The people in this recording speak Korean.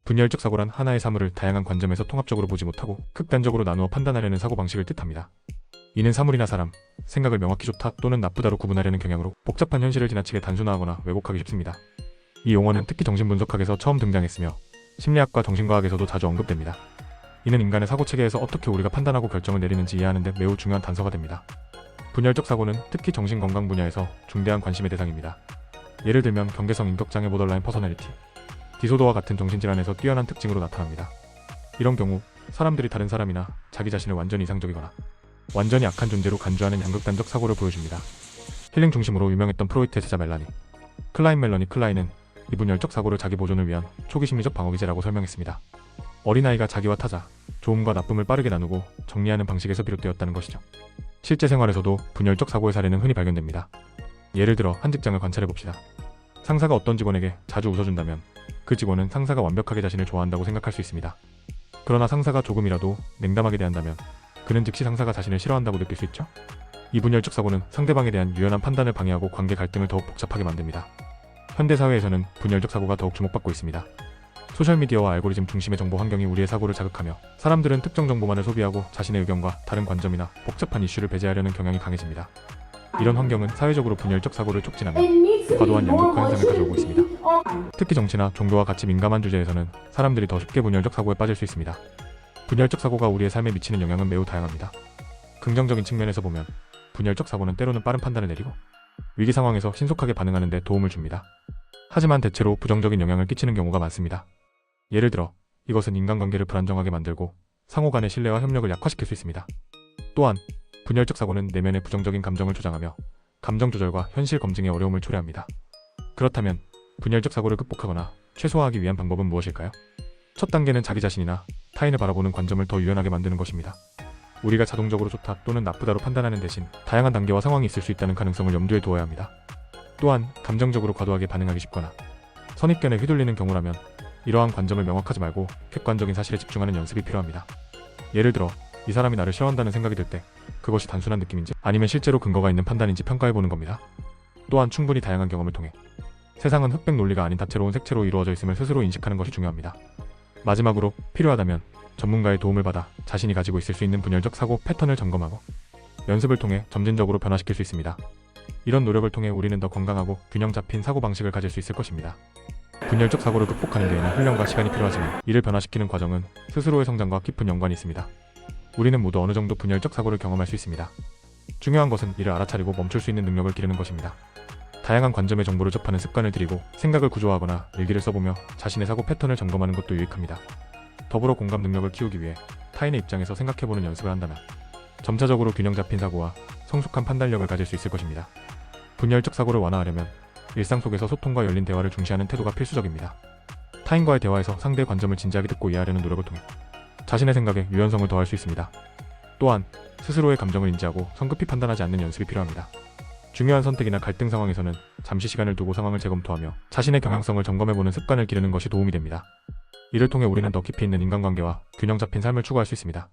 분열적 사고란 하나의 사물을 다양한 관점에서 통합적으로 보지 못하고 극단적으로 나누어 판단하려는 사고방식을 뜻합니다. 이는 사물이나 사람, 생각을 명확히 좋다 또는 나쁘다로 구분하려는 경향으로 복잡한 현실을 지나치게 단순화하거나 왜곡하기 쉽습니다. 이 용어는 특히 정신분석학에서 처음 등장했으며 심리학과 정신과학에서도 자주 언급됩니다. 이는 인간의 사고체계에서 어떻게 우리가 판단하고 결정을 내리는지 이해하는 데 매우 중요한 단서가 됩니다. 분열적 사고는 특히 정신건강 분야에서 중대한 관심의 대상입니다. 예를 들면 경계성 인격장애 보더라인 퍼서널리티, 디소더와 같은 정신질환에서 뛰어난 특징으로 나타납니다. 이런 경우 사람들이 다른 사람이나 자기 자신을 완전히 이상적이거나 완전히 악한 존재로 간주하는 양극단적 사고를 보여줍니다. 힐링 중심으로 유명했던 프로이트의 제자 멜라니 클라인은 이 분열적 사고를 자기 보존을 위한 초기 심리적 방어기제라고 설명했습니다. 어린아이가 자기와 타자, 좋음과 나쁨을 빠르게 나누고 정리하는 방식에서 비롯되었다는 것이죠. 실제 생활에서도 분열적 사고의 사례는 흔히 발견됩니다. 예를 들어 한 직장을 관찰해봅시다. 상사가 어떤 직원에게 자주 웃어준다면 그 직원은 상사가 완벽하게 자신을 좋아한다고 생각할 수 있습니다. 그러나 상사가 조금이라도 냉담하게 대한다면 그는 즉시 상사가 자신을 싫어한다고 느낄 수 있죠. 이 분열적 사고는 상대방에 대한 유연한 판단을 방해하고 관계 갈등을 더욱 복잡하게 만듭니다. 현대사회에서는 분열적 사고가 더욱 주목받고 있습니다. 소셜미디어와 알고리즘 중심의 정보 환경이 우리의 사고를 자극하며 사람들은 특정 정보만을 소비하고 자신의 의견과 다른 관점이나 복잡한 이슈를 배제하려는 경향이 강해집니다. 이런 환경은 사회적으로 분열적 사고를 촉진하며 과도한 양극화 현상을 가져오고 있습니다. 특히 정치나 종교와 같이 민감한 주제에서는 사람들이 더 쉽게 분열적 사고에 빠질 수 있습니다. 분열적 사고가 우리의 삶에 미치는 영향은 매우 다양합니다. 긍정적인 측면에서 보면 분열적 사고는 때로는 빠른 판단을 내리고 위기 상황에서 신속하게 반응하는 데 도움을 줍니다. 하지만 대체로 부정적인 영향을 끼치는 경우가 많습니다. 예를 들어 이것은 인간관계를 불안정하게 만들고 상호 간의 신뢰와 협력을 약화시킬 수 있습니다. 또한 분열적 사고는 내면의 부정적인 감정을 조장하며 감정 조절과 현실 검증의 어려움을 초래합니다. 그렇다면 분열적 사고를 극복하거나 최소화하기 위한 방법은 무엇일까요? 첫 단계는 자기 자신이나 타인을 바라보는 관점을 더 유연하게 만드는 것입니다. 우리가 자동적으로 좋다 또는 나쁘다로 판단하는 대신 다양한 단계와 상황이 있을 수 있다는 가능성을 염두에 두어야 합니다. 또한 감정적으로 과도하게 반응하기 쉽거나 선입견에 휘둘리는 경우라면 이러한 관점을 명확하지 말고 객관적인 사실에 집중하는 연습이 필요합니다. 예를 들어 이 사람이 나를 싫어한다는 생각이 들 때 그것이 단순한 느낌인지 아니면 실제로 근거가 있는 판단인지 평가해보는 겁니다. 또한 충분히 다양한 경험을 통해 세상은 흑백 논리가 아닌 다채로운 색채로 이루어져 있음을 스스로 인식하는 것이 중요합니다. 마지막으로 필요하다면 전문가의 도움을 받아 자신이 가지고 있을 수 있는 분열적 사고 패턴을 점검하고 연습을 통해 점진적으로 변화시킬 수 있습니다. 이런 노력을 통해 우리는 더 건강하고 균형 잡힌 사고방식을 가질 수 있을 것입니다. 분열적 사고를 극복하는 데에는 훈련과 시간이 필요하지만 이를 변화시키는 과정은 스스로의 성장과 깊은 연관이 있습니다. 우리는 모두 어느 정도 분열적 사고를 경험할 수 있습니다. 중요한 것은 이를 알아차리고 멈출 수 있는 능력을 기르는 것입니다. 다양한 관점의 정보를 접하는 습관을 들이고 생각을 구조화하거나 일기를 써보며 자신의 사고 패턴을 점검하는 것도 유익합니다. 더불어 공감 능력을 키우기 위해 타인의 입장에서 생각해보는 연습을 한다면 점차적으로 균형 잡힌 사고와 성숙한 판단력을 가질 수 있을 것입니다. 분열적 사고를 완화하려면 일상 속에서 소통과 열린 대화를 중시하는 태도가 필수적입니다. 타인과의 대화에서 상대의 관점을 진지하게 듣고 이해하려는 노력을 통해 자신의 생각에 유연성을 더할 수 있습니다. 또한 스스로의 감정을 인지하고 성급히 판단하지 않는 연습이 필요합니다. 중요한 선택이나 갈등 상황에서는 잠시 시간을 두고 상황을 재검토하며 자신의 경향성을 점검해보는 습관을 기르는 것이 도움이 됩니다. 이를 통해 우리는 더 깊이 있는 인간관계와 균형 잡힌 삶을 추구할 수 있습니다.